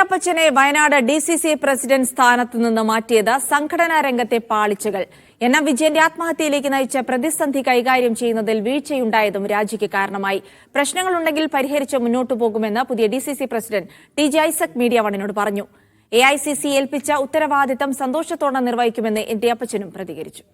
അപ്പച്ചനെ Wayanad DCC president സ്ഥാനത്ത് നിന്ന് മാറ്റിയത് സംഘടനാ രംഗത്തെ പാളിച്ചകൾ. NM വിജയന്റെ ആത്മഹത്യയിലേക്ക് നയിച്ച പ്രതിസന്ധി കൈകാര്യം ചെയ്യുന്നതിൽ വീഴ്ചയുണ്ടായതും രാജിക്ക് കാരണമായി. പ്രശ്നങ്ങളുണ്ടെങ്കിൽ പരിഹരിച്ച് മുന്നോട്ടു പോകുമെന്ന് പുതിയ DCC president TJ Isaac media വണ്ണിനോട് പറഞ്ഞു. AICC ഏൽപ്പിച്ച ഉത്തരവാദിത്തം സന്തോഷത്തോടെ നിർവഹിക്കുമെന്ന് ND അപ്പച്ചനും പ്രതികരിച്ചു.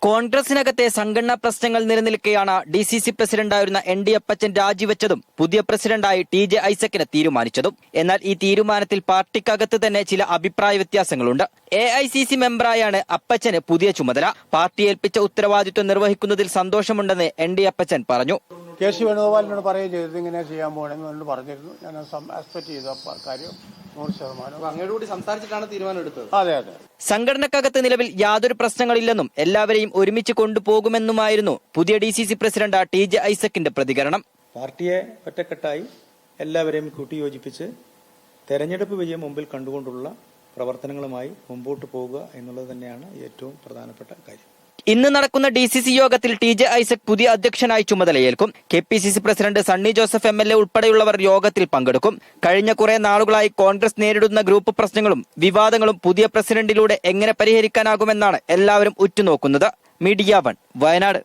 കോൺഗ്രസിനകത്തെ സംഘടനാ പ്രശ്നങ്ങൾ നിലനിൽക്കെയാണ് DCC പ്രസിഡന്റായിരുന്ന ND അപ്പച്ചൻ രാജിവെച്ചതും പുതിയ പ്രസിഡന്റായി TJ ഐസക്കിനെ തീരുമാനിച്ചതും. എന്നാൽ ഈ തീരുമാനത്തിൽ പാർട്ടിക്കകത്ത് തന്നെ ചില അഭിപ്രായ വ്യത്യാസങ്ങളുണ്ട്. AICC മെമ്പറായാണ് അപ്പച്ചന് പുതിയ ചുമതല. പാർട്ടി ഏൽപ്പിച്ച ഉത്തരവാദിത്വം നിർവഹിക്കുന്നതിൽ സന്തോഷമുണ്ടെന്ന് ND അപ്പച്ചൻ പറഞ്ഞു. KC വേണുഗോപാലിനോട് പറയുകയും ചെയ്തത് ഇങ്ങനെ ചെയ്യാൻ പോകണമെന്ന് പറഞ്ഞിരുന്നു. ഞാൻ എക്സ്പെക്ട് ചെയ്തു കാര്യം 100%. അങ്ങോട്ട് സംസാരിച്ചിട്ടാണ് തീരുമാനം എടുത്തത്. അതെ. സംഘടനക്കകത്ത് നിലവിൽ യാതൊരു പ്രശ്നങ്ങളില്ലെന്നും എല്ലാവരെയും ഒരുമിച്ച് കൊണ്ടുപോകുമെന്നുമായിരുന്നു പുതിയ DCC പ്രസിഡന്റ് TJ ഐസക്കിന്റെ പ്രതികരണം. പാർട്ടിയെ ഒറ്റക്കെട്ടായി എല്ലാവരെയും കൂട്ടിയോജിപ്പിച്ച് തെരഞ്ഞെടുപ്പ് വിജയം മുമ്പിൽ കണ്ടുകൊണ്ടുള്ള പ്രവർത്തനങ്ങളുമായി മുമ്പോട്ട് പോകുക എന്നുള്ളത് തന്നെയാണ് ഏറ്റവും പ്രധാനപ്പെട്ട കാര്യം. ഇന്ന് നടക്കുന്ന DCC യോഗത്തിൽ TJ ഐസക് പുതിയ അധ്യക്ഷനായി ചുമതലയേൽക്കും. KPCC president Sunny Joseph MLA ഉൾപ്പെടെയുള്ളവർ യോഗത്തിൽ പങ്കെടുക്കും. കഴിഞ്ഞ കുറെ നാളുകളായി കോൺഗ്രസ് നേരിടുന്ന ഗ്രൂപ്പ് പ്രശ്നങ്ങളും വിവാദങ്ങളും പുതിയ പ്രസിഡന്റിലൂടെ എങ്ങനെ പരിഹരിക്കാനാകുമെന്നാണ് എല്ലാവരും ഉറ്റുനോക്കുന്നത്. മീഡിയ 1 വയനാട്.